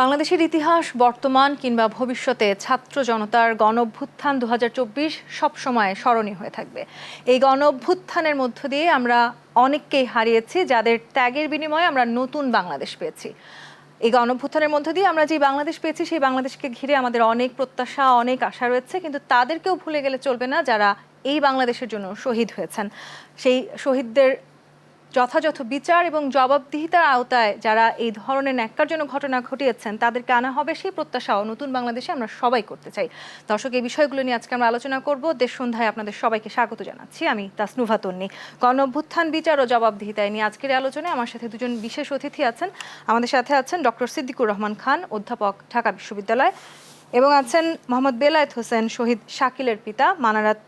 বাংলাদেশের ইতিহাস, বর্তমান কিংবা ভবিষ্যতে ছাত্র জনতার গণঅভ্যুত্থান ২০২৪ সবসময় স্মরণীয় হয়ে থাকবে। এই গণঅভ্যুত্থানের মধ্য দিয়ে আমরা অনেককেই হারিয়েছি, যাদের ত্যাগের বিনিময়ে আমরা নতুন বাংলাদেশ পেয়েছি। এই গণঅভ্যুত্থানের মধ্য দিয়ে আমরা যে বাংলাদেশ পেয়েছি, সেই বাংলাদেশকে ঘিরে আমাদের অনেক প্রত্যাশা, অনেক আশা রয়েছে, কিন্তু তাদেরকেও ভুলে গেলে চলবে না যারা এই বাংলাদেশের জন্য শহীদ হয়েছেন। সেই শহীদদের যথাযথ বিচার এবং জবাবদিহিতার আওতায় যারা এই ধরনের ন্যাক্কারজনক ঘটনা ঘটিয়েছেন তাদেরকে আনা হবে, সেই প্রত্যাশাও নতুন বাংলাদেশে আমরা সবাই করতে চাই। দর্শক, এই বিষয়গুলো নিয়ে আজকে আমরা আলোচনা করব। দেশ সন্ধ্যায় আপনাদের সবাইকে স্বাগত জানাচ্ছি। আমি তাসনুভা তন্নি। গণঅভ্যুত্থান, বিচার ও জবাবদিহিতায় নিয়ে আজকের আলোচনায় আমার সাথে দুজন বিশেষ অতিথি আছেন। আমাদের সাথে আছেন ডক্টর সিদ্দিকুর রহমান খান, অধ্যাপক, ঢাকা বিশ্ববিদ্যালয়, এবং আছেন মোহাম্মদ বেলায়েত হোসেন, শহীদ শাকিলের পিতা, মানারাত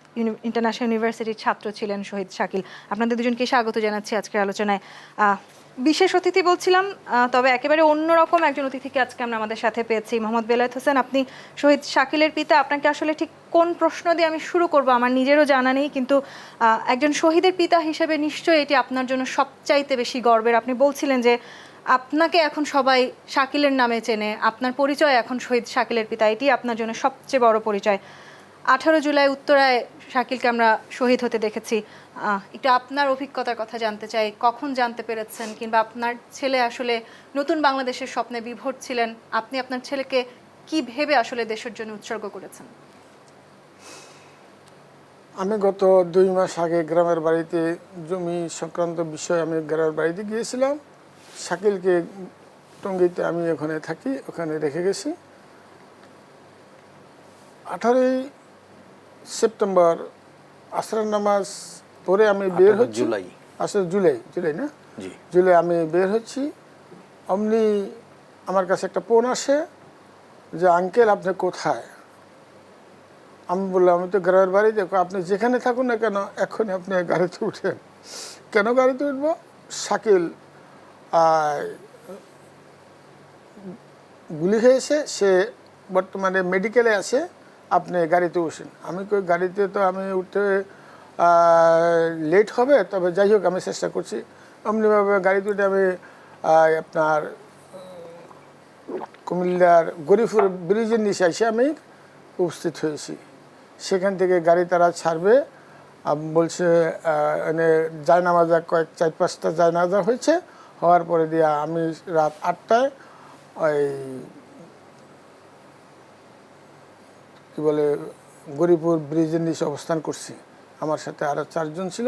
ইন্টারন্যাশনাল ইউনিভার্সিটির ছাত্র ছিলেন শহীদ শাকিল। আপনাদের দুজনকে স্বাগত জানাচ্ছি আজকের আলোচনায়। বিশেষ অতিথি বলছিলাম, তবে একেবারে অন্যরকম একজন অতিথিকে আজকে আমরা আমাদের সাথে পেয়েছি। মোহাম্মদ বেলায়েত হোসেন, আপনি শহীদ শাকিলের পিতা। আপনাকে আসলে ঠিক কোন প্রশ্ন দিয়ে আমি শুরু করব আমার নিজেরও জানা নেই, কিন্তু একজন শহীদের পিতা হিসেবে নিশ্চয়ই এটি আপনার জন্য সবচাইতে বেশি গর্বের। আপনি বলছিলেন যে আপনাকে এখন সবাই শাকিলের নামে চেনে, আপনার পরিচয় এখন শহীদ শাকিলের পিতা, এটি আপনার জন্য সবচেয়ে বড় পরিচয়। 18 জুলাই উত্তরায় শাকিলকে আমরা শহীদ হতে দেখেছি। একটু আপনার অভিজ্ঞতার কথা জানতে চাই। কখন জানতে পেরেছেন, কিংবা আপনার ছেলে আসলে নতুন বাংলাদেশের স্বপ্নে বিভোর ছিলেন, আপনি আপনার ছেলেকে কি ভেবে আসলে দেশের জন্য উৎসর্গ করেছেন? আমি গত 2 মাস আগে গ্রামের বাড়িতে জমি সংক্রান্ত বিষয়ে আমি গ্রামের বাড়িতে গিয়েছিলাম। শাকিলকে টঙ্গীতে, আমি ওখানে থাকি, ওখানে রেখে গেছি। 18ই সেপ্টেম্বর আসরের নামাজ পরে আমি বের হচ্ছি। আসলে জুলাই না, জুলাই আমি বের হচ্ছি। অমনি আমার কাছে একটা ফোন আসে যে আঙ্কেল আপনি কোথায়? আমি বললাম আমি তো গ্রামের বাড়ি। দেখো, আপনি যেখানে থাকুন না কেন এখনই আপনি গাড়িতে উঠেন। কেন গাড়িতে উঠবো? শাকিল গুলি খেয়েছে, সে বর্তমানে মেডিকেলে আছে, আপনি গাড়িতে উঠেন। আমি কই গাড়িতে তো আমি উঠতে লেট হবে, তবে যাই হোক আমি চেষ্টা করছি। অমনিভাবে গাড়িতে উঠে আমি আপনার কুমিল্লার গরিপুর ব্রিজের নিচে এসে আমি উপস্থিত হয়েছি। সেখান থেকে গাড়ি তারা ছাড়বে বলছে, মানে জায়নামাজা কয়েক 4-5টা জায়নামাজা হয়েছে। হওয়ার পরে দিয়া আমি রাত 8টায় ওই কি বলে গরিপুর ব্রিজের নিচে অবস্থান করছি। আমার সাথে আরও 4 জন ছিল।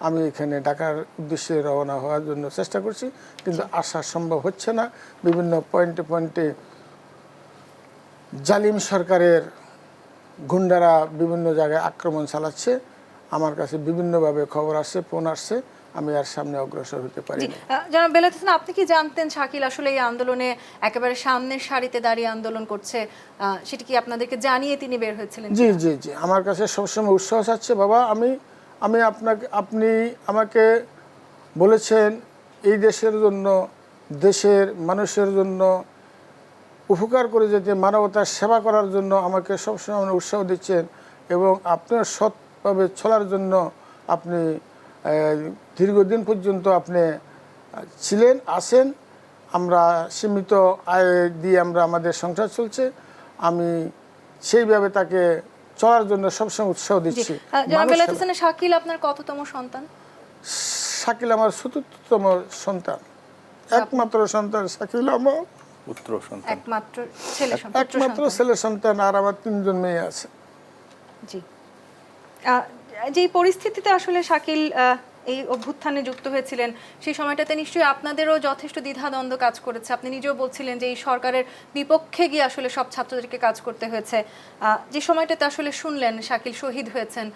আমি এখানে ঢাকার উদ্দেশ্যে রওনা হওয়ার জন্য চেষ্টা করছি, কিন্তু আসা সম্ভব হচ্ছে না। বিভিন্ন পয়েন্টে পয়েন্টে জালিম সরকারের গুন্ডারা বিভিন্ন জায়গায় আক্রমণ চালাচ্ছে। আমার কাছে বিভিন্নভাবে খবর আসছে, ফোন আসছে, আমি আর সামনে অগ্রসর হতে পারি। জনাব বেলায়েত হোসেন, আপনি কি জানতেন শাকিল আসলে এই আন্দোলনে একেবারে সামনের সারিতে দাঁড়িয়ে আন্দোলন করছে? সেটা কি আপনাদেরকে জানিয়ে তিনি বের হয়েছিলেন? জি জি জি, আমার কাছে সবসময় উৎসাহ আছে। বাবা, আমি আপনি আমাকে বলেছেন এই দেশের জন্য, দেশের মানুষের জন্য উপকার করে যেতে, মানবতার সেবা করার জন্য আমাকে সবসময় উৎসাহ দিচ্ছেন, এবং আপনার সৎভাবে চলার জন্য আপনি দীর্ঘদিন পর্যন্ত আপনি ছিলেন, আছেন। আমরা সীমিত আয় দিয়ে আমরা আমাদের সংসার চলছে। আমি সেইভাবে তাকে চলার জন্য সবসময় উৎসাহ দিচ্ছি। শাকিল আপনার কততম সন্তান? শাকিল আমার ৭৪তম সন্তান, একমাত্র সন্তান। শাকিল আমার পুত্র সন্তান, একমাত্র ছেলে সন্তান, আর আমার 3 জন মেয়ে আছে। জি, যে পরিস্থিতিতে আসলে শাকিল এই অভ্যুত্থানে যুক্ত হয়েছিলেন, সেই সময়টাতে নিশ্চয়ই আপনাদেরও যথেষ্ট দ্বিধাদ্বন্দ্ব কাজ করেছে। আপনি নিজেও বলছিলেন যে এই সরকারের বিপক্ষে গিয়ে আসলে সব ছাত্রদেরকে কাজ করতে হয়েছে। যে সময়টাতে আসলে শুনলেন শাকিল শহীদ হয়েছেন,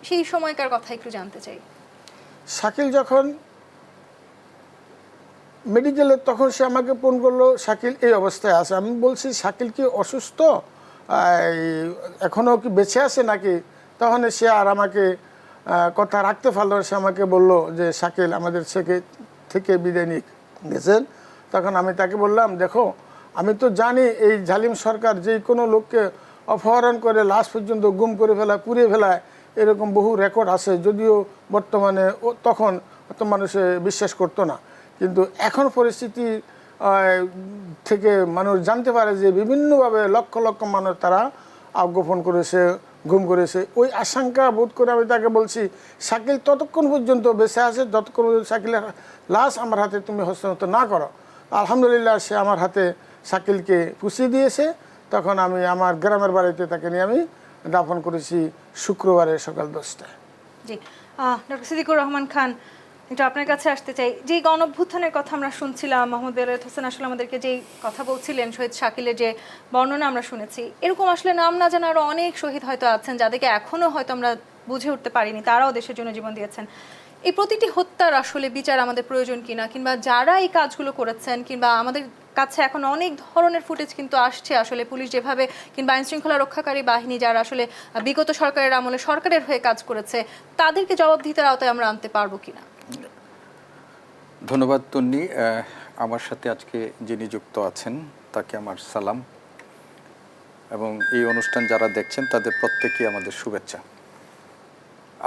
সেই সময়কার কথা একটু জানতে চাই। শাকিল যখন মেডিকেলে, তখন সে আমাকে ফোন করলো, শাকিল এই অবস্থায় আছে। আমি বলছি শাকিল কি অসুস্থ, এখনও কি বেঁচে আছে নাকি? তখন সে আর আমাকে কথা রাখতে পারলো। সে আমাকে বলল যে শাকিল আমাদের থেকে বিদায় নিয়ে গেছেন। তখন আমি তাকে বললাম, দেখো আমি তো জানি এই জালিম সরকার যে কোনো লোককে অপহরণ করে লাশ পর্যন্ত গুম করে ফেলায়, পুড়িয়ে ফেলায়, এরকম বহু রেকর্ড আছে। যদিও বর্তমানে তখন অত মানুষে বিশ্বাস করতো না, কিন্তু এখন পরিস্থিতি থেকে মানুষ জানতে পারে যে বিভিন্নভাবে লক্ষ লক্ষ মানুষ তারা আত্মগোপন করেছে, গুম করেছে। ওই আশঙ্কা বোধ করে আমি তাকে বলছি, শাকিল ততক্ষণ পর্যন্ত বেঁচে আছে যতক্ষণ পর্যন্ত শাকিলের লাশ আমার হাতে তুমি হস্তান্তর না করো। আলহামদুলিল্লাহ সে আমার হাতে শাকিলকে পুষিয়ে দিয়েছে। তখন আমি আমার গ্রামের বাড়িতে তাকে নিয়ে আমি দাফন করেছি শুক্রবারে সকাল 10টায়। জি, ডক্টর সিদ্দিকুর রহমান খান, একটু আপনার কাছে আসতে চাই। যে গণঅভ্যুত্থানের কথা আমরা শুনছিলাম, মোহাম্মদ বেলায়েত হোসেন আসলে আমাদেরকে যেই কথা বলছিলেন, শহীদ শাকিলের যে বর্ণনা আমরা শুনেছি, এরকম আসলে নাম না জানা আরও অনেক শহীদ হয়তো আছেন যাদেরকে এখনও হয়তো আমরা বুঝে উঠতে পারিনি, তারাও দেশের জন্য জীবন দিয়েছেন। এই প্রতিটি হত্যার আসলে বিচার আমাদের প্রয়োজন কিনা, কিংবা যারা এই কাজগুলো করেছেন, কিংবা আমাদের কাছে এখন অনেক ধরনের ফুটেজ কিন্তু আসছে আসলে পুলিশ যেভাবে, কিংবা আইন শৃঙ্খলা রক্ষাকারী বাহিনী যারা আসলে বিগত সরকারের আমলে সরকারের হয়ে কাজ করেছে, তাদেরকে জবাবদিহিতার আওতায় আমরা আনতে পারবো কিনা। ধন্যবাদ তন্নি। আমার সাথে আজকে যিনি যুক্ত আছেন তাকে আমার সালাম, এবং এই অনুষ্ঠান যারা দেখছেন তাদের প্রত্যেকেই আমাদের শুভেচ্ছা।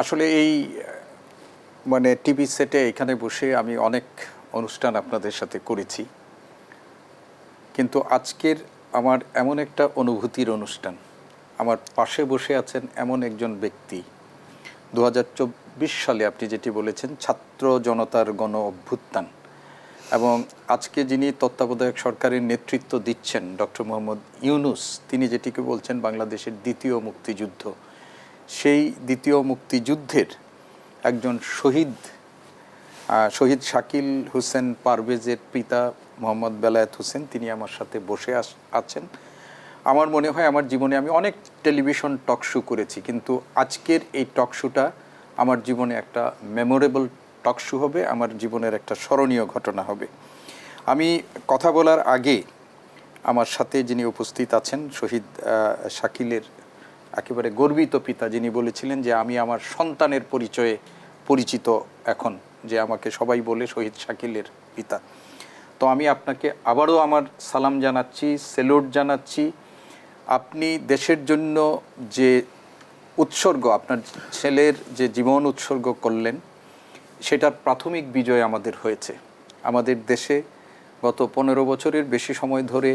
আসলে এই মানে টিভি সেটে এখানে বসে আমি অনেক অনুষ্ঠান আপনাদের সাথে করেছি, কিন্তু আজকের আমার এমন একটা অনুভূতির অনুষ্ঠান। আমার পাশে বসে আছেন এমন একজন ব্যক্তি, 2024 সালে আপনি যেটি বলেছেন ছাত্র জনতার গণ অভ্যুত্থান, এবং আজকে যিনি তত্ত্বাবধায়ক সরকারের নেতৃত্ব দিচ্ছেন ডক্টর মোহাম্মদ ইউনূস, তিনি যেটিকে বলছেন বাংলাদেশের দ্বিতীয় মুক্তিযুদ্ধ, সেই দ্বিতীয় মুক্তিযুদ্ধের একজন শহীদ শাকিল হোসেন পারভেজের পিতা মোহাম্মদ বেলায়েত হোসেন, তিনি আমার সাথে বসে আছেন। আমার মনে হয় আমার জীবনে আমি অনেক টেলিভিশন টক শো করেছি, কিন্তু আজকের এই টক শোটা আমার জীবনে একটা মেমোরেবল টক শো হবে, আমার জীবনের একটা স্মরণীয় ঘটনা হবে। আমি কথা বলার আগে আমার সাথে যিনি উপস্থিত আছেন, শহীদ শাকিলের একেবারে গর্বিত পিতা, যিনি বলেছিলেন যে আমি আমার সন্তানের পরিচয়ে পরিচিত এখন, যে আমাকে সবাই বলে শহীদ শাকিলের পিতা। তো আমি আপনাকে আবারও আমার সালাম জানাচ্ছি, সেলুট জানাচ্ছি। আপনি দেশের জন্য যে উৎসর্গ, আপনার ছেলের যে জীবন উৎসর্গ করলেন, সেটার প্রাথমিক বিজয় আমাদের হয়েছে। আমাদের দেশে গত 15 বছরের বেশি সময় ধরে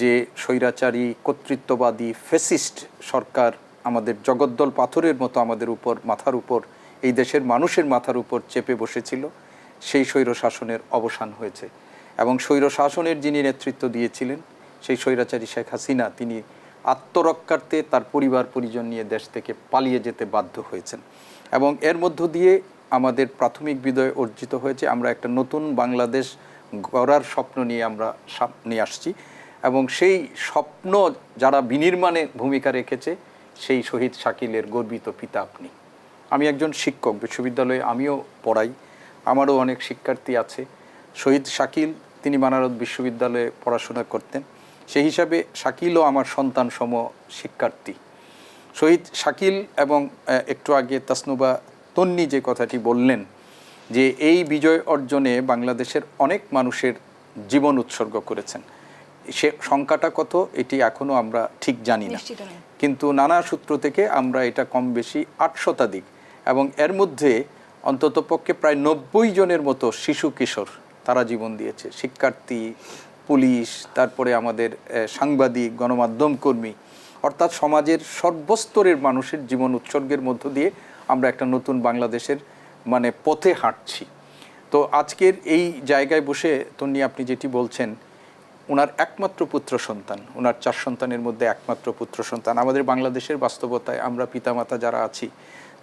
যে স্বৈরাচারী কর্তৃত্ববাদী ফ্যাসিস্ট সরকার আমাদের জগদ্দল পাথরের মতো আমাদের উপর, মাথার উপর, এই দেশের মানুষের মাথার উপর চেপে বসেছিল, সেই স্বৈর শাসনের অবসান হয়েছে। এবং স্বৈর শাসনের যিনি নেতৃত্ব দিয়েছিলেন, সেই স্বৈরাচারী শেখ হাসিনা, তিনি আত্মরক্ষার্থে তার পরিবার পরিজন নিয়ে দেশ থেকে পালিয়ে যেতে বাধ্য হয়েছেন। এবং এর মধ্য দিয়ে আমাদের প্রাথমিক বিজয় অর্জিত হয়েছে। আমরা একটা নতুন বাংলাদেশ গড়ার স্বপ্ন নিয়ে আমরা সামনে আসছি, এবং সেই স্বপ্ন যারা বিনির্মাণে ভূমিকা রেখেছে, সেই শহীদ শাকিলের গর্বিত পিতা আপনি। আমি একজন শিক্ষক, বিশ্ববিদ্যালয়ে আমিও পড়াই, আমারও অনেক শিক্ষার্থী আছে। শহীদ শাকিল তিনি বানারস বিশ্ববিদ্যালয়ে পড়াশোনা করতেন, সেই হিসাবে শাকিলও আমার সন্তান সম শিক্ষার্থী। শহীদ শাকিল এবং একটু আগে তাসনুবা তন্নি যে কথাটি বললেন, যে এই বিজয় অর্জনে বাংলাদেশের অনেক মানুষের জীবন উৎসর্গ করেছেন, সে সংখ্যাটা কত এটি এখনও আমরা ঠিক জানি না, কিন্তু নানা সূত্র থেকে আমরা এটা কম বেশি 8 শতাধিক, এবং এর মধ্যে অন্ততপক্ষে প্রায় 90 জনের মতো শিশু কিশোর তারা জীবন দিয়েছে। শিক্ষার্থী, পুলিশ, তারপরে আমাদের সাংবাদিক, গণমাধ্যম কর্মী, অর্থাৎ সমাজের সর্বস্তরের মানুষের জীবন উৎসর্গের মধ্য দিয়ে আমরা একটা নতুন বাংলাদেশের মানে পথে হাঁটছি। তো আজকের এই জায়গায় বসে তন্নি আপনি যেটি বলছেন, ওনার একমাত্র পুত্র সন্তান, ওনার 4 সন্তানের মধ্যে একমাত্র পুত্র সন্তান। আমাদের বাংলাদেশের বাস্তবতায় আমরা পিতামাতা যারা আছি,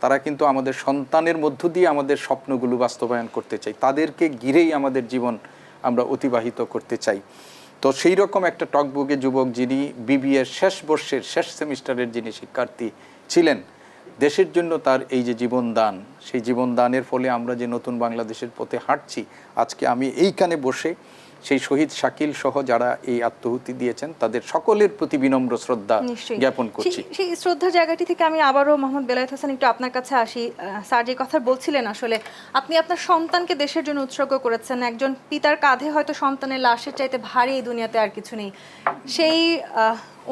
তারা কিন্তু আমাদের সন্তানের মধ্য দিয়ে আমাদের স্বপ্নগুলো বাস্তবায়ন করতে চাই, তাদেরকে ঘিরেই আমাদের জীবন আমরা অতিবাহিত করতে চাই। তো সেই রকম একটা টকবুকে যুবক, যিনি বিবিএর শেষ বর্ষের শেষ সেমিস্টারের যিনি শিক্ষার্থী ছিলেন, দেশের জন্য তার এই যে জীবনদান, সেই জীবনদানের ফলে আমরা যে নতুন বাংলাদেশের পথে হাঁটছি, আজকে আমি এইখানে বসে সেই শহীদ শাকিল সহ যারা এই আত্মহুতি দিয়েছেন তাদের সকলের প্রতি বিনম্র শ্রদ্ধা জ্ঞাপন করছি। সেই শ্রদ্ধার জায়গাটি থেকে আমি আবারও মোহাম্মদ বেলায়েত হোসেন একটু আপনার কাছে আসি। স্যার যে কথা বলছিলেন, আসলে আপনি আপনার সন্তানকে দেশের জন্য উৎসর্গ করেছেন। একজন পিতার কাঁধে হয়তো সন্তানের লাশের চাইতে ভারী এই দুনিয়াতে আর কিছু নেই। সেই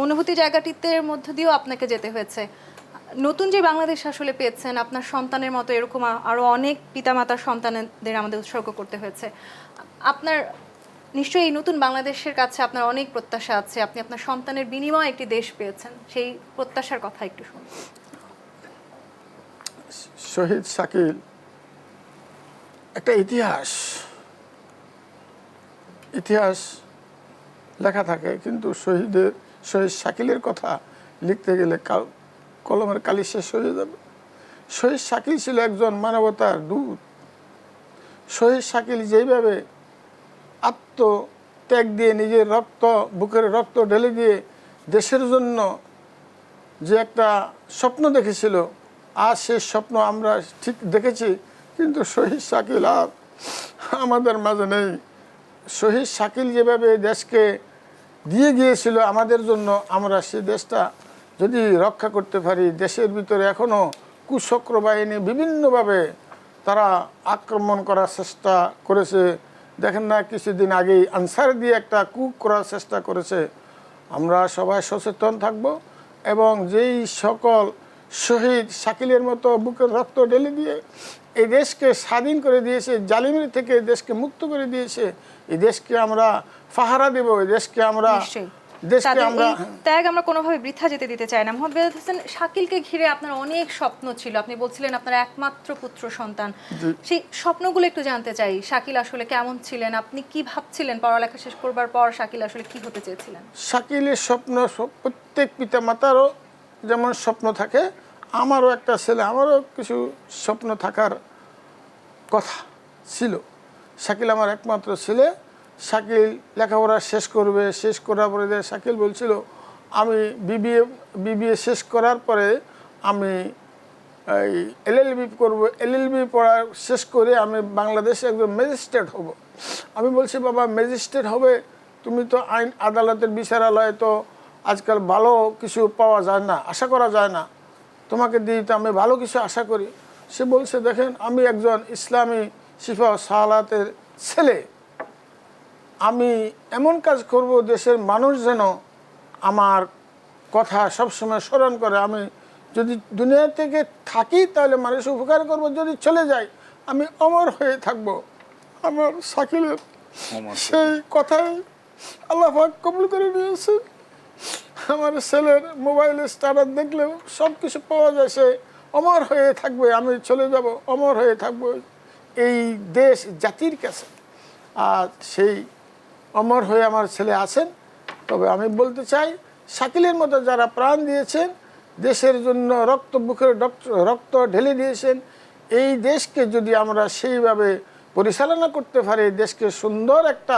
অনুভূতি জায়গাটিতে মধ্য দিয়েও আপনাকে যেতে হয়েছে। নতুন যে বাংলাদেশ আসলে পেয়েছেন, আপনার সন্তানের মতো এরকম আরও অনেক পিতামাতার সন্তানদের আমাদের উৎসর্গ করতে হয়েছে। আপনার নিশ্চয়ই এই নতুন বাংলাদেশের কাছে আপনার অনেক প্রত্যাশা আছে, আপনি আপনার সন্তানের বিনিময়ে একটি দেশ পেয়েছেন, সেই প্রত্যাশার কথা একটু শুনুন। শহীদ শাকিল একটা ইতিহাস লেখা থাকে, কিন্তু শহীদ শাকিলের কথা লিখতে গেলে কলমের কালি শেষ হয়ে যাবে। শহীদ শাকিল ছিল একজন মানবতার দূত। শহীদ শাকিল যেইভাবে আত্মত্যাগ দিয়ে নিজের বুকের রক্ত ঢেলে দিয়ে দেশের জন্য যে একটা স্বপ্ন দেখেছিল, আজ সেই স্বপ্ন আমরা ঠিক দেখেছি, কিন্তু শহীদ শাকিল আর আমাদের মাঝে নেই। শহীদ শাকিল যেভাবে দেশকে দিয়ে গিয়েছিল আমাদের জন্য, আমরা সেই দেশটা যদি রক্ষা করতে পারি। দেশের ভিতরে এখনও কুচক্র বাহিনী বিভিন্নভাবে তারা আক্রমণ করার চেষ্টা করেছে। দেখেন না, কিছুদিন আগেই আনসার দিয়ে একটা কুক করার চেষ্টা করেছে। আমরা সবাই সচেতন থাকব এবং যেই সকল শহীদ শাকিলের মতো বুকের রক্ত ঢেলে দিয়ে এই দেশকে স্বাধীন করে দিয়েছে, জালিমের থেকে দেশকে মুক্ত করে দিয়েছে, এই দেশকে আমরা পাহারা দেব, এই দেশকে আমরা ত্যাগ আমরা কোনোভাবে বৃথা যেতে দিতে চাই না। মোহাম্মদ বেলায়েত হোসেন, শাকিলকে ঘিরে আপনার অনেক স্বপ্ন ছিল, আপনি বলছিলেন আপনার একমাত্র পুত্র সন্তান, সেই স্বপ্নগুলো একটু জানতে চাই। শাকিল আসলে কেমন ছিলেন, আপনি কি ভাবছিলেন পড়ালেখা শেষ করবার পর শাকিল আসলে কি হতে চেয়েছিলেন? শাকিলের স্বপ্ন প্রত্যেক পিতা মাতারও যেমন স্বপ্ন থাকে, আমারও একটা ছেলে, আমারও কিছু স্বপ্ন থাকার কথা ছিল। শাকিল আমার একমাত্র ছেলে। শাকিল লেখাপড়া শেষ করবে, শেষ করার পরে শাকিল বলছিল আমি বিবিএ শেষ করার পরে আমি এই এলএলবি করব, এলএলবি পড়া শেষ করে আমি বাংলাদেশে একজন ম্যাজিস্ট্রেট হব। আমি বলছি বাবা, ম্যাজিস্ট্রেট হবে, তুমি তো আইন আদালতের বিচারালয়ে তো আজকাল ভালো কিছু পাওয়া যায় না, আশা করা যায় না, তোমাকে দিয়ে তো আমি ভালো কিছু আশা করি। সে বলছে দেখেন, আমি একজন ইসলামী সিফা সালাতের ছেলে, আমি এমন কাজ করব দেশের মানুষ যেন আমার কথা সবসময় স্মরণ করে। আমি যদি দুনিয়া থেকে থাকি তাহলে মানুষ উপকার করব, যদি চলে যাই আমি অমর হয়ে থাকব। আমার শাকিলের সেই কথাই আল্লাহ পাক কবুল করে নিয়েছে। আমার ছেলের মোবাইলে স্টাটাস দেখলেও সব কিছু পাওয়া যায়, সে অমর হয়ে থাকবে, আমি চলে যাব, অমর হয়ে থাকবো এই দেশ জাতির কাছে। আর সেই অমর হয়ে আমার ছেলে আছেন। তবে আমি বলতে চাই, শাকিলের মতো যারা প্রাণ দিয়েছেন, দেশের জন্য বুকের রক্ত ঢেলে দিয়েছেন, এই দেশকে যদি আমরা সেইভাবে পরিচালনা করতে পারি, দেশকে সুন্দর একটা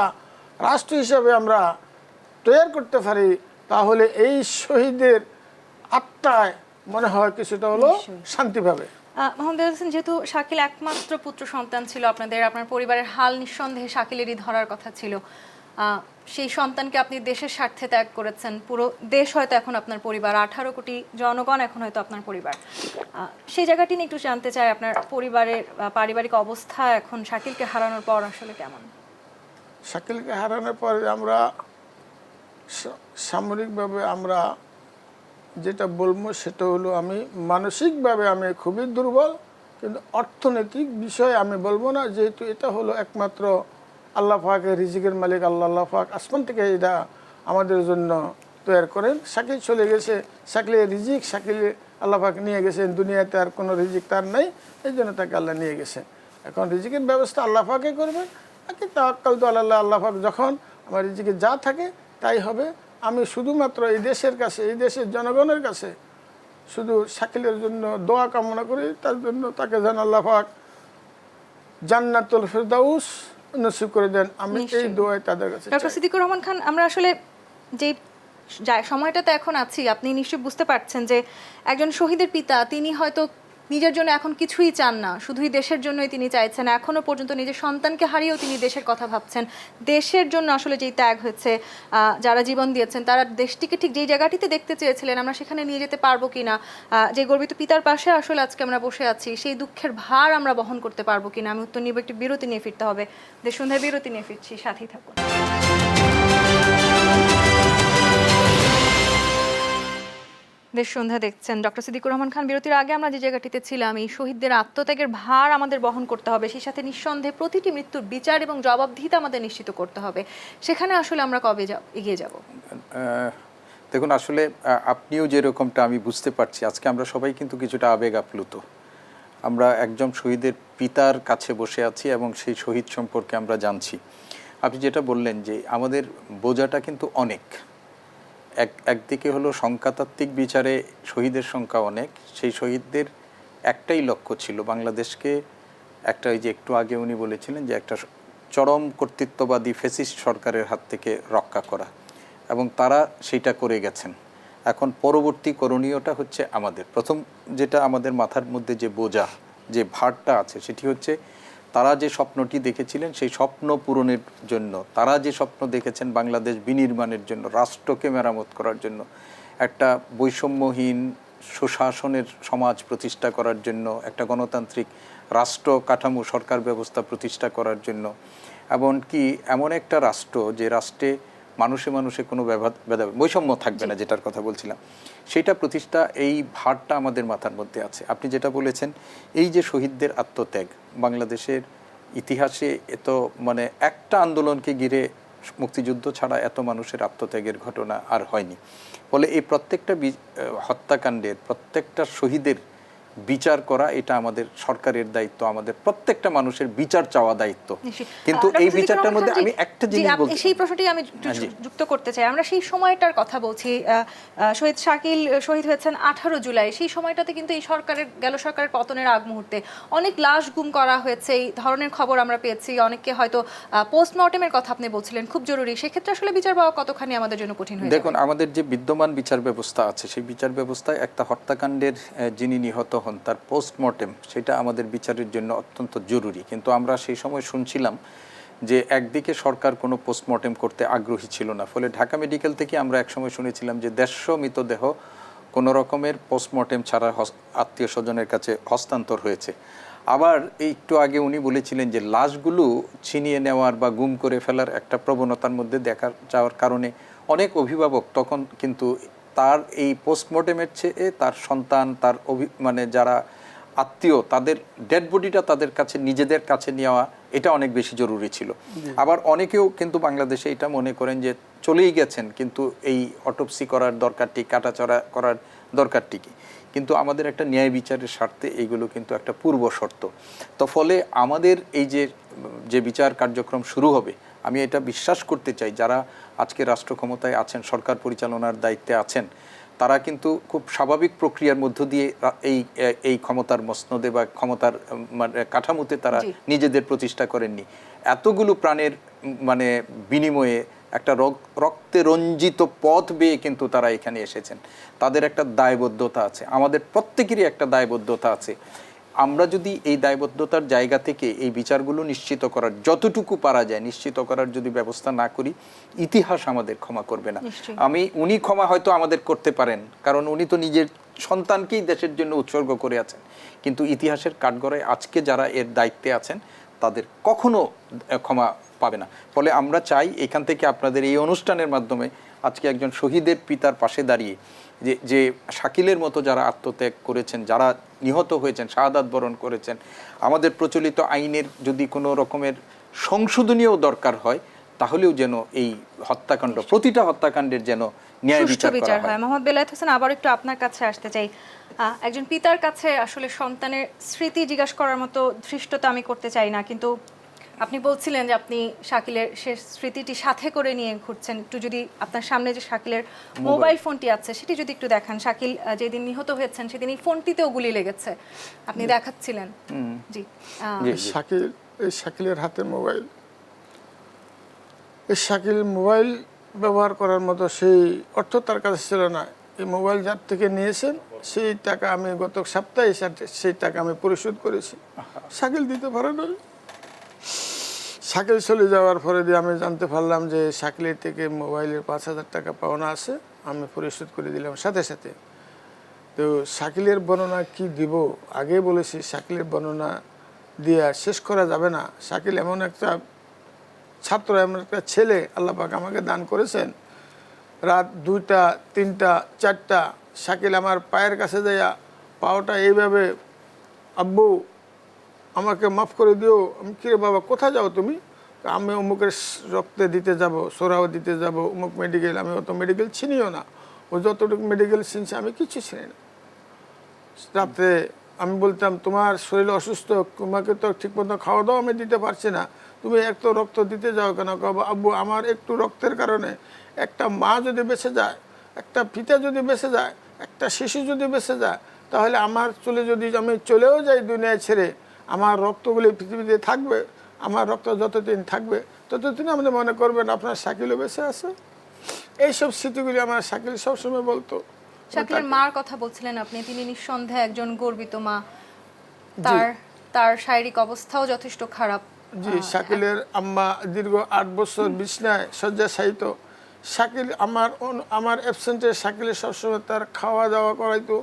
রাষ্ট্র হিসাবে আমরা তৈরি করতে পারি, তাহলে এই শহীদের আত্মায় মনে হয় কিছুটা হলো শান্তি পাবে। মোহাম্মদ বেলায়েত হোসেন, যেহেতু শাকিল একমাত্র পুত্র সন্তান ছিল আপনার পরিবারের হাল নিঃসন্দেহে শাকিলেরই ধরার কথা ছিল। সেই সন্তানকে আপনি দেশের স্বার্থে ত্যাগ করেছেন। পুরো দেশ হয়তো এখন আপনার পরিবার, 18 কোটি জনগণ এখন হয়তো আপনার পরিবার। সেই জায়গাটি নিয়ে একটু জানতে চাই, আপনার পরিবারের পারিবারিক অবস্থা এখন শাকিলকে হারানোর পর আসলে কেমন? শাকিলকে হারানোর পরে আমরা সামরিকভাবে আমরা যেটা বলবো সেটা হলো, আমি মানসিকভাবে আমি খুবই দুর্বল, কিন্তু অর্থনৈতিক বিষয়ে আমি বলবো না, যেহেতু এটা হলো একমাত্র আল্লাহ পাকের রিজিকের মালিক। আল্লাহ পাক আসমান থেকে এটা আমাদের জন্য তৈরি করেন। শাকিল চলে গেছে, শাকিলের রিজিক শাকিলে আল্লাহ পাক নিয়ে গেছেন, দুনিয়াতে আর কোনো রিজিক তার নেই, এই জন্য তাকে আল্লাহ নিয়ে গেছে। এখন রিজিকের ব্যবস্থা আল্লাহ পাকে করবেন, তাকে তাওয়াক্কাল তো আল্লাহ, আল্লাহ পাক যখন আমার রিজিকে যা থাকে তাই হবে। আমি শুধুমাত্র এই দেশের কাছে, এই দেশের জনগণের কাছে শুধু শাকিলের জন্য দোয়া কামনা করি, তার জন্য তাকে যেন আল্লাহ পাক জান্নাতুল ফেরদাউস নসিব করে দেন। আমি এই দোয়াই তাদের কাছে। ডক্টর সিদ্দিকুর রহমান খান, আমরা আসলে যে সময়টাতে এখন আছি, আপনি নিশ্চয়ই বুঝতে পারছেন যে একজন শহীদের পিতা, তিনি হয়তো নিজের জন্য এখন কিছুই চান না, শুধুই দেশের জন্যই তিনি চাইছেন। এখনো পর্যন্ত নিজের সন্তানকে হারিয়েও তিনি দেশের কথা ভাবছেন। দেশের জন্য আসলে যেই ত্যাগ হয়েছে, যারা জীবন দিয়েছেন, তারা দেশটিকে ঠিক যেই জায়গাটিতে দেখতে চেয়েছিলেন, আমরা সেখানে নিয়ে যেতে পারবো কিনা, যে গর্বিত পিতার পাশে আসলে আজকে আমরা বসে আছি, সেই দুঃখের ভার আমরা বহন করতে পারবো কিনা। আমি উত্তর নিব, একটি বিরতি নিয়ে ফিরতে হবে। দেশসন্ধ্যায় বিরতি নিয়ে ফিরছি, সাথেই থাকুন। দেশ সন্ধ্যা দেখছেন। ডক্টর সিদ্দিকুর রহমান খান, বিরতির আগে আমরা যে জায়গাটিতে ছিলাম, এই শহীদদের আত্মত্যাগের ভার আমাদের বহন করতে হবে, সেই সাথে নিঃসন্দেহে প্রতিটি মৃত্যুর বিচার এবং জবাবদিহিতা আমাদের নিশ্চিত করতে হবে। সেখানে আসলে আমরা কবে এগিয়ে যাব? দেখুন, আসলে আপনিও যেরকমটা আমি বুঝতে পারছি, আজকে আমরা সবাই কিন্তু কিছুটা আবেগ আপ্লুত। আমরা একজন শহীদের পিতার কাছে বসে আছি এবং সেই শহীদ সম্পর্কে আমরা জানছি। আপনি যেটা বললেন যে আমাদের বোঝাটা কিন্তু অনেক, একদিকে হলো সংখ্যাতাত্ত্বিক বিচারে শহীদের সংখ্যা অনেক, সেই শহীদদের একটাই লক্ষ্য ছিল বাংলাদেশকে একটা, ওই যে একটু আগে উনি বলেছিলেন যে একটা চরম কর্তৃত্ববাদী ফ্যাসিস্ট সরকারের হাত থেকে রক্ষা করা, এবং তারা সেইটা করে গেছেন। এখন পরবর্তী করণীয়টা হচ্ছে আমাদের প্রথম যেটা আমাদের মাথার মধ্যে যে বোঝা, যে ভারটা আছে, সেটি হচ্ছে তারা যে স্বপ্নটি দেখেছিলেন সেই স্বপ্ন পূরণের জন্য, তারা যে স্বপ্ন দেখেছেন বাংলাদেশ বিনির্মাণের জন্য, রাষ্ট্রকে মেরামত করার জন্য, একটা বৈষম্যহীন সুশাসনের সমাজ প্রতিষ্ঠা করার জন্য, একটা গণতান্ত্রিক রাষ্ট্র কাঠামো সরকার ব্যবস্থা প্রতিষ্ঠা করার জন্য, এমনকি এমন একটা রাষ্ট্র যে রাষ্ট্রে মানুষে মানুষে কোনো বৈষম্য থাকবে না, যেটার কথা বলছিলাম, সেইটা প্রতিষ্ঠা, এই ভারটা আমাদের মাথার মধ্যে আছে। আপনি যেটা বলেছেন, এই যে শহীদদের আত্মত্যাগ, বাংলাদেশের ইতিহাসে এত মানে একটা আন্দোলনকে ঘিরে মুক্তিযুদ্ধ ছাড়া এত মানুষের আত্মত্যাগের ঘটনা আর হয়নি। ফলে এই প্রত্যেকটা হত্যাকাণ্ডের, প্রত্যেকটা শহীদের বিচার করা, এটা আমাদের সরকারের দায়িত্ব, আমাদের প্রত্যেকটা মানুষের বিচার চাওয়া দায়িত্ব। কিন্তু এই বিচারটার মধ্যে আমি একটা জিনিস বলতে, সেই প্রশ্নটি আমি যুক্ত করতে চাই। আমরা সেই সময়টার কথা বলছি, শহীদ শাকিল শহীদ হয়েছেন 18 জুলাই। সেই সময়টাতে কিন্তু এই সরকারের পতনের আগ মুহূর্তে অনেক লাশ গুম করা হয়েছে, এই ধরনের খবর আমরা পেয়েছি। অনেককে হয়তো পোস্টমর্টেমের কথা আপনি বলছিলেন, খুব জরুরি। সেক্ষেত্রে আসলে বিচার পাওয়া কতখানি আমাদের জন্য কঠিন হয়ে যাবে? দেখুন, আমাদের যে বিদ্যমান বিচার ব্যবস্থা আছে, সেই বিচার ব্যবস্থায় একটা হত্যাকাণ্ডের যিনি নিহত হন তার পোস্টমর্টেম, সেটা আমাদের বিচারের জন্য অত্যন্ত জরুরি। কিন্তু আমরা সেই সময় শুনছিলাম যে একদিকে সরকার কোনো পোস্টমর্টেম করতে আগ্রহী ছিল না, ফলে ঢাকা মেডিকেল থেকে আমরা একসময় শুনেছিলাম যে 150 মৃতদেহ কোনো রকমের পোস্টমর্টেম ছাড়া আত্মীয় স্বজনের কাছে হস্তান্তর হয়েছে। আবার একটু আগে উনি বলেছিলেন যে লাশগুলো ছিনিয়ে নেওয়ার বা গুম করে ফেলার একটা প্রবণতার মধ্যে দেখা যাওয়ার কারণে অনেক অভিভাবক তখন কিন্তু তার এই পোস্টমর্টেমের চেয়ে তার সন্তান, তার মানে যারা আত্মীয়, তাদের ডেড বডিটা তাদের কাছে, নিজেদের কাছে নেওয়া, এটা অনেক বেশি জরুরি ছিল। আবার অনেকেও কিন্তু বাংলাদেশে এটা মনে করেন যে চলেই গেছেন, কিন্তু এই অটোপসি করার দরকারটি, কাটাচড়া করার দরকারটি কি? কিন্তু আমাদের একটা ন্যায় বিচারের স্বার্থে এইগুলো কিন্তু একটা পূর্ব শর্ত। তো ফলে আমাদের এই যে বিচার কার্যক্রম শুরু হবে, আমি এটা বিশ্বাস করতে চাই যারা আজকে রাষ্ট্র ক্ষমতায় আছেন, সরকার পরিচালনার দায়িত্বে আছেন, তারা কিন্তু খুব স্বাভাবিক প্রক্রিয়ার মধ্য দিয়ে এই ক্ষমতার মসনদে বা ক্ষমতার মানে কাঠামোতে তারা নিজেদের প্রতিষ্ঠা করেননি। এতগুলো প্রাণের মানে বিনিময়ে একটা রক্তে রঞ্জিত পথ বেয়ে কিন্তু তারা এখানে এসেছেন। তাদের একটা দায়বদ্ধতা আছে, আমাদের প্রত্যেকেরই একটা দায়বদ্ধতা আছে। আমরা যদি এই দায়বদ্ধতার জায়গা থেকে এই বিচারগুলো নিশ্চিত করার যতটুকু পারা যায় নিশ্চিত করার যদি ব্যবস্থা না করি, ইতিহাস আমাদের ক্ষমা করবে না। উনি ক্ষমা হয়তো আমাদের করতে পারেন, কারণ উনি তো নিজের সন্তানকেই দেশের জন্য উৎসর্গ করে আছেন, কিন্তু ইতিহাসের কাঠগড়ায় আজকে যারা এর দায়িত্বে আছেন তাদের কখনো ক্ষমা পাবে না। ফলে আমরা চাই এখান থেকে আপনাদের এই অনুষ্ঠানের মাধ্যমে আজকে একজন শহীদের পিতার পাশে দাঁড়িয়ে যে শাকিলের মতো যারা আত্মত্যাগ করেছেন, যারা নিহত হয়েছেন, শাহাদাত বরণ করেছেন, আমাদের প্রচলিত আইনের যদি কোনো রকমের সংশোধনীয় দরকার হয়, তাহলেও যেন এই হত্যাকাণ্ড, প্রতিটা হত্যাকাণ্ডের যেন ন্যায় বিচার হয়। মোহাম্মদ বেলায়েত হোসেন, আবার একটু আপনার কাছে আসতে চাই। একজন পিতার কাছে আসলে সন্তানের স্মৃতি জিজ্ঞাসা করার মতো ধৃষ্টতা আমি করতে চাই না, কিন্তু আপনি বলছিলেন যে আপনি শাকিলের শেষ স্মৃতিটি সাথে করে নিয়ে ঘুরছেন। একটু যদি আপনার সামনে যে শাকিলের মোবাইল ফোনটি আছে সেটি যদি একটু দেখান। শাকিল যেদিন নিহত হয়েছেন সেদিন এই ফোনটিতেও গুলি লেগেছে, আপনি দেখাচ্ছিলেন। জি, শাকিলের হাতে মোবাইল, এই শাকিল মোবাইল ব্যবহার করার মতো সেই অর্থ তার কাছে ছিল না। এই মোবাইল যার থেকে নিয়েছেন সেই টাকা আমি গত সপ্তাহে সেই টাকা আমি পরিশোধ করেছি, শাকিল দিতে পারে না। শাকিল চলে যাওয়ার পরে দিয়ে আমি জানতে পারলাম যে শাকিলের থেকে মোবাইলের 5,000 টাকা পাওনা আছে, আমি পরিশোধ করে দিলাম সাথে সাথে। তো শাকিলের বর্ণনা কি দিব, আগে বলেছি শাকিলের বর্ণনা দিয়ে শেষ করা যাবে না। শাকিল এমন একটা ছাত্র, এমন একটা ছেলে আল্লাহ পাক আমাকে দান করেছেন রাত 2টা 3টা 4টা শাকিল আমার পায়ের কাছে যাইয়া পাওটা এইভাবে, আব্বু আমাকে মাফ করে দিও। আমি কিরে বাবা কোথায় যাও তুমি? আমি অমুকের রক্তে দিতে যাব, সোরাও দিতে যাব, অমুক মেডিকেল। আমি অত মেডিকেল চিনিও না, ও যতটুকু মেডিকেল চিনছে আমি কিছু চিনি না। রাত্রে আমি বলতাম তোমার শরীর অসুস্থ, তোমাকে তো ঠিকমতো খাওয়া দাওয়া আমি দিতে পারছি না, তুমি এক তো রক্ত দিতে যাও কেন? আব্বু আমার একটু রক্তের কারণে একটা মা যদি বেঁচে যায়, একটা পিতা যদি বেঁচে যায়, একটা শিশু যদি বেঁচে যায়, তাহলে আমার যদি আমি চলেও যাই দুনিয়ায় ছেড়ে, আমার রক্তগুলি পৃথিবীতে থাকবে। আমার রক্ত যতদিন থাকবে ততদিন আপনি মনে করবেন আপনার শাকিলও বেঁচে আছে। এইসব স্মৃতিগুলি আমার শাকিল সবসময় বলতো। শাকিলের মার কথা বলছিলেন আপনি, তিনি নিঃসন্দেহে একজন গর্বিত মা। তার শারীরিক অবস্থাও যথেষ্ট খারাপ। জি, শাকিলের আম্মা দীর্ঘ 8 বছর বিছনায় শয্যাশায়িত। শাকিল আমার অ্যাবসেন্টে শাকিলের সবসময় তার খাওয়া দাওয়া করাইতো,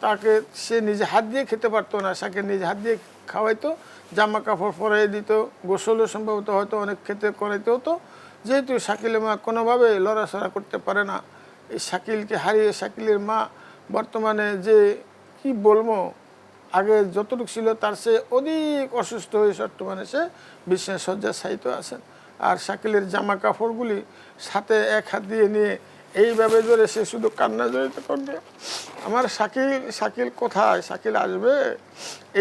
তাকে সে নিজে হাত দিয়ে খেতে পারতো না, শাকিল নিজে হাত দিয়ে খাওয়াইতো, জামা কাপড় পরাই দিত, গোসলও সম্ভবত হয়তো অনেক খেতে করাইতে হতো। যেহেতু শাকিলের মা কোনোভাবে লড়াচড়া করতে পারে না, এই শাকিলকে হারিয়ে শাকিলের মা বর্তমানে যে কি বলবো, আগে যতটুকু ছিল তার সে অধিক অসুস্থ হয়ে বর্তমানে সে বিছানায় শয্যাশায়িত আছেন। আর শাকিলের জামা কাপড়গুলি সাথে এক হাত দিয়ে নিয়ে এইভাবে ধরে সে শুধু কান্না জড়িত করবে, আমার শাকিল কোথায়, শাকিল আসবে,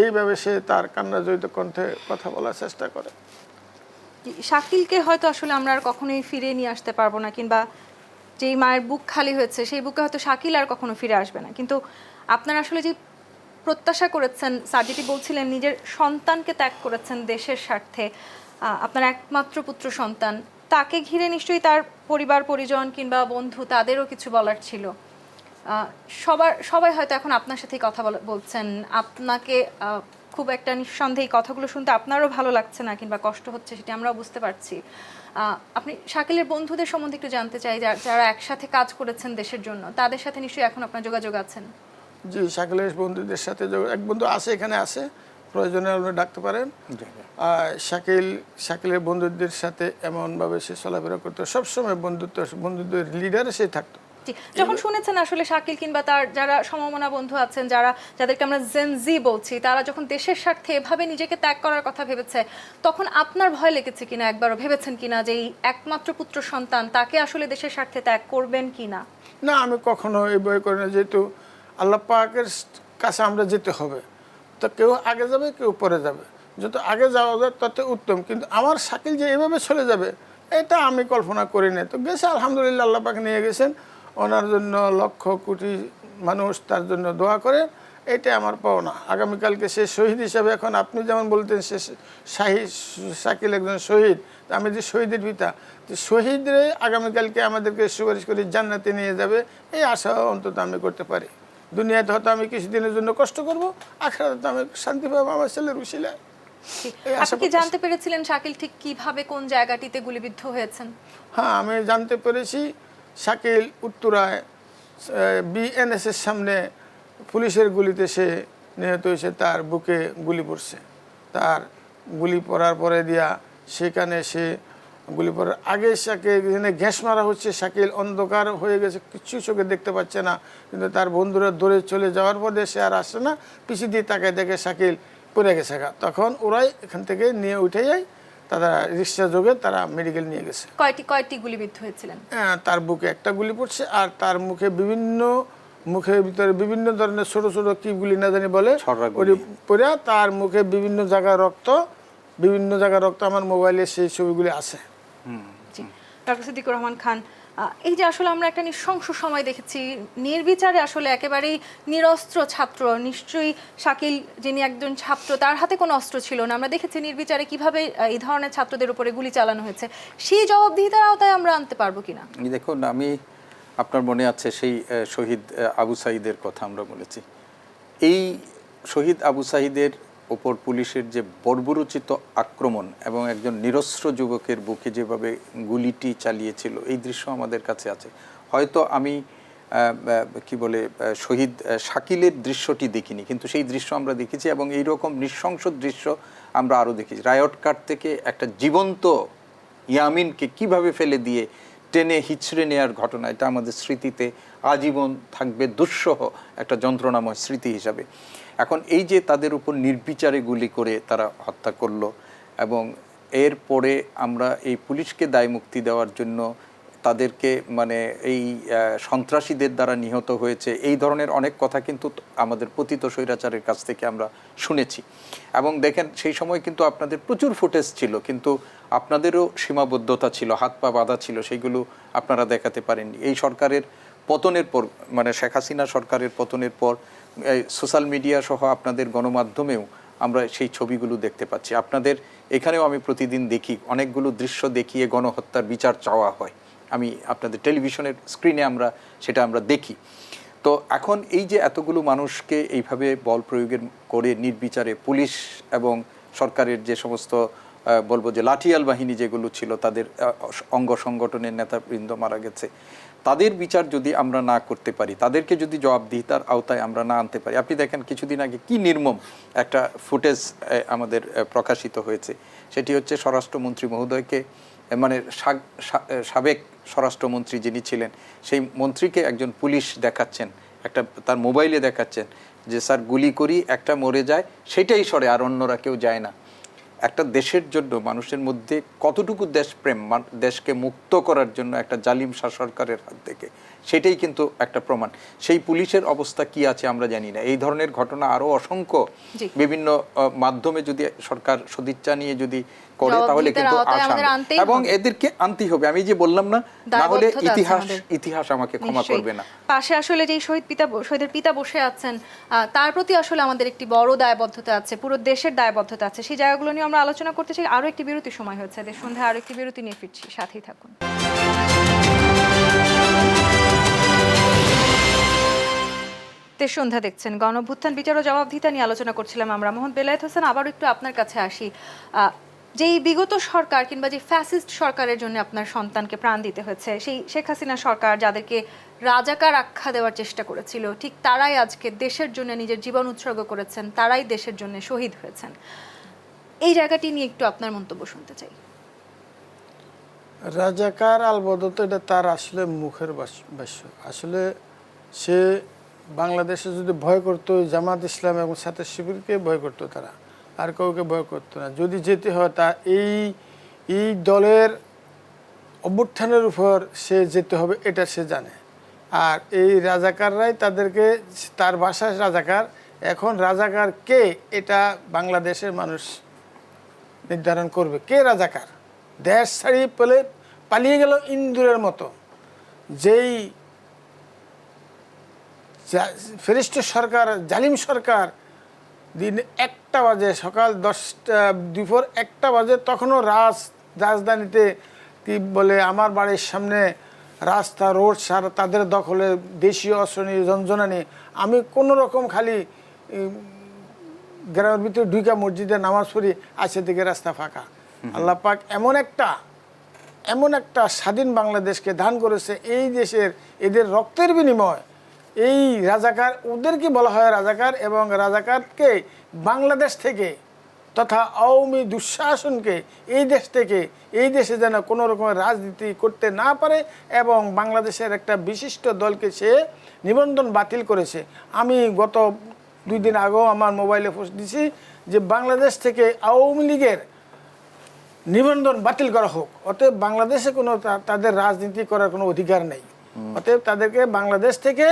এইভাবে সে তার কান্না জড়িত কণ্ঠে কথা বলার চেষ্টা করে। শাকিলকে হয়তো আসলে আমরা আর কখনোই ফিরে নিয়ে আসতে পারবো না, কিংবা যেই মায়ের বুক খালি হয়েছে সেই বুকে হয়তো শাকিল আর কখনো ফিরে আসবে না। কিন্তু আপনারা আসলে যে প্রত্যাশা করেছেন, স্যার যেটি বলছিলেন, নিজের সন্তানকে ত্যাগ করেছেন দেশের স্বার্থে, আপনার একমাত্র পুত্র সন্তান, তাকে ঘিরে নিশ্চয়ই তার পরিবার পরিজন কিংবা বন্ধু তাদেরও কিছু বলার ছিল। সবাই হয়তো এখন আপনার সাথেই কথা বলছেন, আপনাকে খুব একটা নিঃসন্দেহে কথাগুলো শুনতে আপনারও ভালো লাগছে না কিংবা কষ্ট হচ্ছে, সেটি আমরাও বুঝতে পারছি। আপনি শাকিলের বন্ধুদের সম্বন্ধে একটু জানতে চাই, যারা একসাথে কাজ করেছেন দেশের জন্য, তাদের সাথে নিশ্চয়ই এখন আপনার যোগাযোগ আছেন? জি, শাকিলের বন্ধুদের সাথে এক বন্ধু আছে, এখানে আছে, প্রয়োজনে আপনি ডাকতে পারেন। শাকিলের বন্ধুদের সাথে এমনভাবে সে চলাফেরা করতো, সবসময় বন্ধুদের লিডারে সে থাকতো। যখন শুনেছেন আসলে শাকিল কিংবা তার যারা সমমনা বন্ধু আছেন, যাদেরকে আমরা জেনজি বলছি, তারা যখন দেশের স্বার্থে এভাবে নিজেকে ত্যাগ করার কথা ভেবেছে, তখন আপনার ভয় লেগেছে কিনা, একবারও ভেবেছেন কিনা যে এই একমাত্র পুত্র সন্তান তাকে আসলে দেশের স্বার্থে ত্যাগ করবেন কিনা? না, আমি কখনো এই ভয় করি না, যেহেতু আল্লাহ পাকের কাছে আমরা যেতে হবে, তো কেউ আগে যাবে কেউ পরে যাবে, যত আগে যাওয়া যায় তত উত্তম। কিন্তু আমার শাকিল যে এভাবে চলে যাবে এটা আমি কল্পনা করি না। তো গেছে, আলহামদুলিল্লাহ, আল্লাহ পাক নিয়ে গেছেন, ওনার জন্য লক্ষ কোটি মানুষ তার জন্য দোয়া করে, এটাই আমার পাওনা। আগামীকালকে সে শহীদ হিসাবে, এখন আপনি যেমন বলতেন সে শাকিল একজন শহীদ, আমি যে শহীদের পিতা, শহীদরে আগামীকালকে আমাদেরকে সুপারিশ করে জান্নাতে নিয়ে যাবে, এই আশা অন্তত আমি করতে পারি। দুনিয়াতে হয়তো আমি কিছুদিনের জন্য কষ্ট করব, আখিরাতে আমি শান্তি পাবো আমার ছেলের উশিলায়। আপনি কি জানতে পেরেছিলেন শাকিল ঠিক কিভাবে কোন জায়গাটিতে গুলিবিদ্ধ হয়েছেন? হ্যাঁ, আমি জানতে পেরেছি শাকিল উত্তরায় বিএনএসের সামনে পুলিশের গুলিতে সে নিহত হয়েছে, তার বুকে গুলি পড়ছে। তার গুলি পড়ার পরে দিয়া সেখানে সে গুলি পড়ার আগে এখানে গ্যাস মারা হচ্ছে, শাকিল অন্ধকার হয়ে গেছে, কিছু চোখে দেখতে পাচ্ছে না, কিন্তু তার বন্ধুরা দৌড়ে চলে যাওয়ার পরে সে আর আসছে না, পিছিয়ে দিয়ে তাকে দেখে শাকিল পড়ে গেছে। তখন ওরাই এখান থেকে নিয়ে উঠে যায়, তারা রিক্সা যোগে তারা মেডিকেল নিয়ে গেছে। কয়টি গুলিবিদ্ধ হয়েছিলেন? তার বুকে একটা গুলি পড়ছে, আর তার মুখের ভিতরে বিভিন্ন ধরনের ছোট ছোট কি গুলি না জানি বলে, পড়ে তার মুখে বিভিন্ন জায়গায় রক্ত, আমার মোবাইলে সেই ছবিগুলি আছে। ডক্টর সিদ্দিকুর রহমান খান, এই যে আসলে আমরা একটা নৃশংস সময় দেখেছি, নির্বিচারে আসলে একেবারেই নিরস্ত্র ছাত্র, নিশ্চয়ই শাকিল যিনি একজন ছাত্র, তার হাতে কোনো অস্ত্র ছিল না, আমরা দেখেছি নির্বিচারে কিভাবে এই ধরনের ছাত্রদের উপরে গুলি চালানো হয়েছে, সেই জবাবদিহিতার আওতায় আমরা আনতে পারবো কিনা? দেখুন, আমি আপনার মনে আছে সেই শহীদ আবু সাঈদের কথা আমরা বলেছি। এই শহীদ আবু সাঈদের ওপর পুলিশের যে বর্বরোচিত আক্রমণ এবং একজন নিরস্ত্র যুবকের বুকে যেভাবে গুলিটি চালিয়েছিল, এই দৃশ্য আমাদের কাছে আছে। হয়তো আমি শহীদ শাকিলের দৃশ্যটি দেখিনি, কিন্তু সেই দৃশ্য আমরা দেখেছি, এবং এই রকম নৃশংস দৃশ্য আমরা আরও দেখেছি। রায়ট কার্ড থেকে একটা জীবন্ত ইয়ামিনকে কিভাবে ফেলে দিয়ে টেনে হিচড়ে নেওয়ার ঘটনা, এটা আমাদের স্মৃতিতে আজীবন থাকবে, দুঃসহ একটা যন্ত্রণাময় স্মৃতি হিসাবে। এখন এই যে তাদের উপর নির্বিচারে গুলি করে তারা হত্যা করলো, এবং এরপরে আমরা এই পুলিশকে দায়মুক্তি দেওয়ার জন্য তাদেরকে মানে এই সন্ত্রাসীদের দ্বারা নিহত হয়েছে, এই ধরনের অনেক কথা কিন্তু আমাদের পতিত স্বৈরাচারের কাছ থেকে আমরা শুনেছি। এবং দেখেন সেই সময় কিন্তু আপনাদের প্রচুর ফুটেজ ছিল, কিন্তু আপনাদেরও সীমাবদ্ধতা ছিল, হাত পা বাঁধা ছিল, সেইগুলো আপনারা দেখাতে পারেননি। এই সরকারের পতনের পর, মানে শেখ হাসিনা সরকারের পতনের পর সোশ্যাল মিডিয়া সহ আপনাদের গণমাধ্যমেও আমরা সেই ছবিগুলো দেখতে পাচ্ছি। আপনাদের এখানেও আমি প্রতিদিন দেখি, অনেকগুলো দৃশ্য দেখিয়ে গণহত্যার বিচার চাওয়া হয়। আমি আপনাদের টেলিভিশনের স্ক্রিনে আমরা দেখি। তো এখন এই যে এতগুলো মানুষকে এইভাবে বল প্রয়োগের করে নির্বিচারে পুলিশ এবং সরকারের যে সমস্ত বলবো যে লাঠিয়াল বাহিনী যেগুলো ছিল, তাদের অঙ্গ সংগঠনের নেতাবৃন্দ মারা গেছে, তাদের বিচার যদি আমরা না করতে পারি, তাদেরকে যদি জবাবদিহিতার আওতায় আমরা না আনতে পারি। আপনি দেখেন কিছুদিন আগে কি নির্মম একটা ফুটেজ আমাদের প্রকাশিত হয়েছে, সেটি হচ্ছে স্বরাষ্ট্রমন্ত্রী মহোদয়কে, মানে সাবেক স্বরাষ্ট্রমন্ত্রী যিনি ছিলেন সেই মন্ত্রীকে একজন পুলিশ দেখাচ্ছেন, একটা তার মোবাইলে দেখাচ্ছেন যে স্যার গুলি করি, একটা মরে যায়, সেটাই সরে, আর অন্যরা কেউ যায় না। একটা দেশের জন্য মানুষের মধ্যে কতটুকু দেশপ্রেম, দেশকে মুক্ত করার জন্য একটা জালিম সরকারের হাত থেকে, সেটাই কিন্তু একটা প্রমাণ। সেই পুলিশের অবস্থা কি আছে আমরা জানি না। এই ধরনের ঘটনা আরও অসংখ্য বিভিন্ন মাধ্যমে যদি সরকার সদিচ্ছা নিয়ে যদি করে, তাহলে কিন্তু এবং এদেরকে আনতেই হবে। আমি যে বললাম না, না হলে ইতিহাস আমাকে ক্ষমা করবে না। পাশে আসলে যে শহীদের পিতা বসে আছেন, তার প্রতি আসলে আমাদের একটি বড় দায়বদ্ধতা আছে, পুরো দেশের দায়বদ্ধতা আছে। সেই জায়গাগুলো নিয়ে আমরা আলোচনা করতে চাই। আরো একটি বিরতির সময় হচ্ছে, দেশ সন্ধ্যায় আরো একটি বিরতি নিয়ে ফিরছি, সাথেই থাকুন। দেশ সন্ধ্যা দেখছেন, গণঅভ্যুত্থান বিচার ও জবাবদিহিতা নিয়ে আলোচনা করছিলাম আমরা। মোহাম্মদ বেলায়েত হোসেন, আবার একটু আপনার কাছে আসি। যেই বিগত সরকার কিংবা যে ফ্যাসিস্ট সরকারের জন্য আপনার সন্তানকে প্রাণ দিতে হয়েছে, সেই শেখ হাসিনা সরকার যাদেরকে রাজাকার আখ্যা দেওয়ার চেষ্টা করেছিল, ঠিক তারাই আজকে দেশের জন্য নিজের জীবন উৎসর্গ করেছেন, তারাই দেশের জন্য শহীদ হয়েছেন। এই জায়গাটি নিয়ে একটু আপনার মন্তব্য শুনতে চাই। রাজাকার আলবদত এটা তার আসলে মুখের ভাষ্য। আসলে সে বাংলাদেশে যদি ভয় করতো, জামাত ইসলাম এবং ছাত্র শিবিরকে ভয় করতো, তারা আর কাউকে ভয় করতো না। যদি যেতে হয় তা এই দলের অভ্যুত্থানের উপর সে যেতে হবে, এটা সে জানে। আর এই রাজাকাররাই তাদেরকে, তার ভাষায় রাজাকার। এখন রাজাকার কে, এটা বাংলাদেশের মানুষ নির্ধারণ করবে কে রাজাকার। দেশ ছাড়িয়ে পালিয়ে গেল ইন্দুরের মতো। যেই ফেরিস্ট সরকার, জালিম সরকার, দিন 1টা বাজে, সকাল 10টা, দুপুর 1টা বাজে, তখনও রাজধানীতে কি বলে, আমার বাড়ির সামনে রাস্তা, রোড সারা তাদের দখলে, দেশীয় অস্ত্র নিয়ে, যন্ত্রণা নিয়ে। আমি কোনো রকম খালি গ্রামের ভিতরে ঢুকা মসজিদে নামাজ পড়ি, আছে দিকে রাস্তা ফাঁকা। আল্লাহ পাক এমন একটা স্বাধীন বাংলাদেশকে দান করেছে, এই দেশের এদের রক্তের বিনিময়। এই রাজাকার, ওদেরকে বলা হয় রাজাকার, এবং রাজাকারকে বাংলাদেশ থেকে তথা আওয়ামী দুঃশাসনকে এই দেশে যেন কোনো রকমের রাজনীতি করতে না পারে, এবং বাংলাদেশের একটা বিশিষ্ট দলকে সে নিবন্ধন বাতিল করেছে। আমি গত 2 দিন আগেও আমার মোবাইলে পোস্ট দিছি যে বাংলাদেশ থেকে আওয়ামী লীগের নিবন্ধন বাতিল করা হোক। অতএব বাংলাদেশে কোনো তাদের রাজনীতি করার কোনো অধিকার নেই। অতএব তাদেরকে বাংলাদেশ থেকে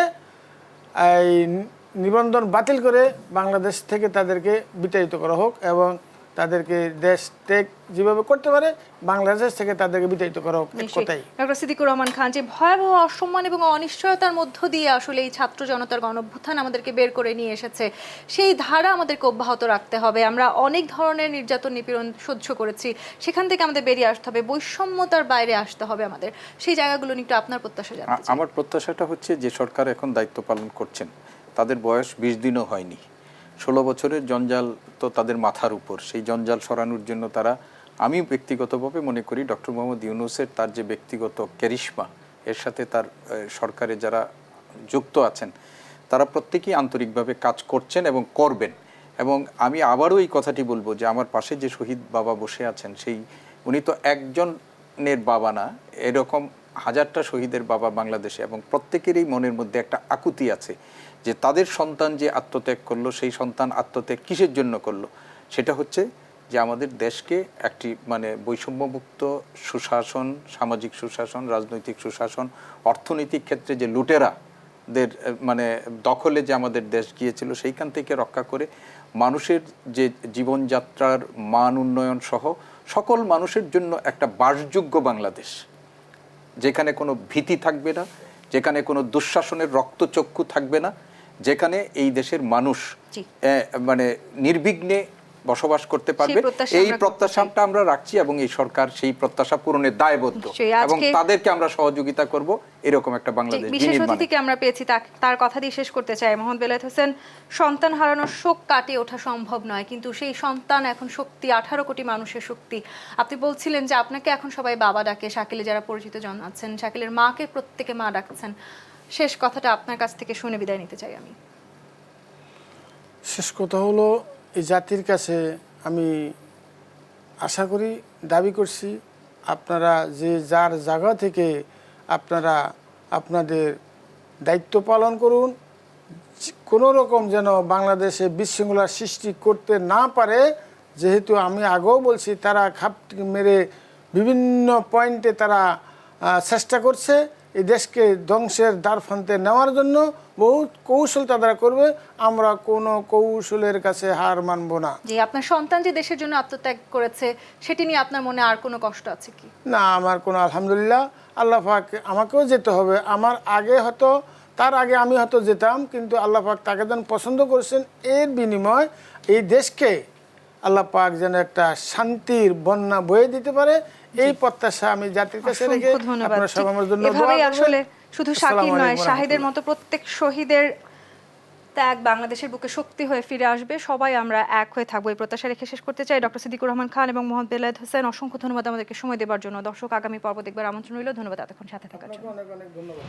এই নিবন্ধন বাতিল করে বাংলাদেশ থেকে তাদেরকে বিতাড়িত করা হোক, এবং তাদেরকে দেশ ত্যাগ যেভাবে করতে পারে বাংলাদেশ থেকে তাদেরকে বিতাড়িত করা হোক। কথাই ডক্টর সিদ্দিকুর রহমান খান, যে ভয়াবহ অসম্মান এবং অনিশ্চয়তার মধ্য দিয়ে আসলে এই ছাত্র জনতার গণঅভ্যুত্থান আমাদেরকে বের করে নিয়ে এসেছে, সেই ধারা আমাদেরকে অব্যাহত রাখতে হবে। আমরা অনেক ধরনের নির্যাতন নিপীড়ন সহ্য করেছি, সেখান থেকে আমাদের বেরিয়ে আসতে হবে, বৈষম্যতার বাইরে আসতে হবে আমাদের। সেই জায়গাগুলো নিয়ে একটু আপনার প্রত্যাশা জানতে চাই। আমার প্রত্যাশাটা হচ্ছে যে সরকার এখন দায়িত্ব পালন করছেন, তাদের বয়স 20 দিনও হয়নি, 16 বছরের জঞ্জাল তো তাদের মাথার উপর। সেই জঞ্জাল সরানোর জন্য তারা, আমি ব্যক্তিগতভাবে মনে করি ডক্টর মোহাম্মদ ইউনূসের তার যে ব্যক্তিগত ক্যারিশমা, এর সাথে তার সরকারে যারা যুক্ত আছেন তারা প্রত্যেকেই আন্তরিকভাবে কাজ করছেন এবং করবেন। এবং আমি আবারও এই কথাটি বলবো যে আমার পাশে যে শহীদ বাবা বসে আছেন, উনি তো একজনের বাবা না, এরকম হাজারটা শহীদের বাবা বাংলাদেশে, এবং প্রত্যেকেরই মনের মধ্যে একটা আকুতি আছে যে তাদের সন্তান যে আত্মত্যাগ করলো, সেই সন্তান আত্মত্যাগ কিসের জন্য করলো? সেটা হচ্ছে যে আমাদের দেশকে একটি মানে বৈষম্যমুক্ত সুশাসন, সামাজিক সুশাসন, রাজনৈতিক সুশাসন, অর্থনৈতিক ক্ষেত্রে যে লুটেরাদের মানে দখলে যে আমাদের দেশ গিয়েছিল, সেইখান থেকে রক্ষা করে মানুষের যে জীবনযাত্রার মান উন্নয়ন সহ সকল মানুষের জন্য একটা বাসযোগ্য বাংলাদেশ, যেখানে কোনো ভীতি থাকবে না, যেখানে কোনো দুঃশাসনের রক্তচক্ষু থাকবে না, যেখানে এই দেশের মানুষ মানে নির্বিঘ্নে বসবাস করতে পারবে, এই প্রত্যাশাটা আমরা রাখছি এবং এই সরকার সেই প্রত্যাশা পূরণের দায়বদ্ধ এবং তাদেরকে আমরা সহযোগিতা করব এরকম একটা বাংলাদেশ। বিশেষ অতিথিকে আমরা পেয়েছি, তার কথা দিয়ে শেষ করতে চাই। মোহাম্মদ বেলায়েত হোসেন, সন্তান হারানোর শোক কাটিয়ে ওঠা সম্ভব নয়, কিন্তু সেই সন্তান এখন শক্তি, 18 কোটি মানুষের শক্তি। আপনি বলছিলেন যে আপনাকে এখন সবাই বাবা ডাকে, শাকিলে যারা পরিচিত জন আছেন, শাকিলের মাকে প্রত্যেকে মা ডাকছেন। শেষ কথাটা আপনার কাছ থেকে শুনে বিদায় নিতে চাই আমি। শেষ কথা হলো, এই জাতির কাছে আমি আশা করি, দাবি করছি, আপনারা যে যার জায়গা থেকে আপনারা আপনাদের দায়িত্ব পালন করুন, কোনো রকম যেন বাংলাদেশে বিশৃঙ্খলার সৃষ্টি করতে না পারে। যেহেতু আমি আগেও বলছি, তারা খাপ মেরে বিভিন্ন পয়েন্টে তারা চেষ্টা করছে এই দেশকে ধ্বংসের দ্বারপ্রান্তে নেওয়ার জন্য। বহু কৌশল তারা করবে, আমরা কোনো কৌশলের কাছে হার মানব না। জি, আপনার সন্তান যে দেশের জন্য আত্মত্যাগ করেছে, সেটি নিয়ে আপনার মনে আর কোনো কষ্ট আছে কি? না, আমার কোনো, আলহামদুলিল্লাহ, আল্লাহ পাক আমাকেও যেতে হবে। আমার আগে হয়তো, তার আগে আমি হয়তো যেতাম, কিন্তু আল্লাহ পাক তাকে যেন পছন্দ করেছেন, এর বিনিময় এই দেশকে আল্লাহ পাক যেন একটা শান্তির বন্যা বয়ে দিতে পারে, এই প্রত্যাশা আমি জাতির কাছে রেখে আপনারা সবাই আমার জন্য দোয়া করবেন। আসলে শুধু শাকিল নয়, শাহিদের মতো প্রত্যেক শহীদের ত্যাগ বাংলাদেশের বুকে শক্তি হয়ে ফিরে আসবে। সবাই আমরা এক হয়ে থাকবো, এই প্রত্যাশা রেখে শেষ করতে চাই। ডক্টর সিদ্দিকুর রহমান খান এবং মোহাম্মদ বেলায়েত হোসেন, অসংখ্য ধন্যবাদ আমাদেরকে সময় দেওয়ার জন্য। দর্শক, আগামী পর্ব দেখবার আমন্ত্রণ রইল। ধন্যবাদ এতক্ষণ সাথে থাকার জন্য। অনেক অনেক ধন্যবাদ।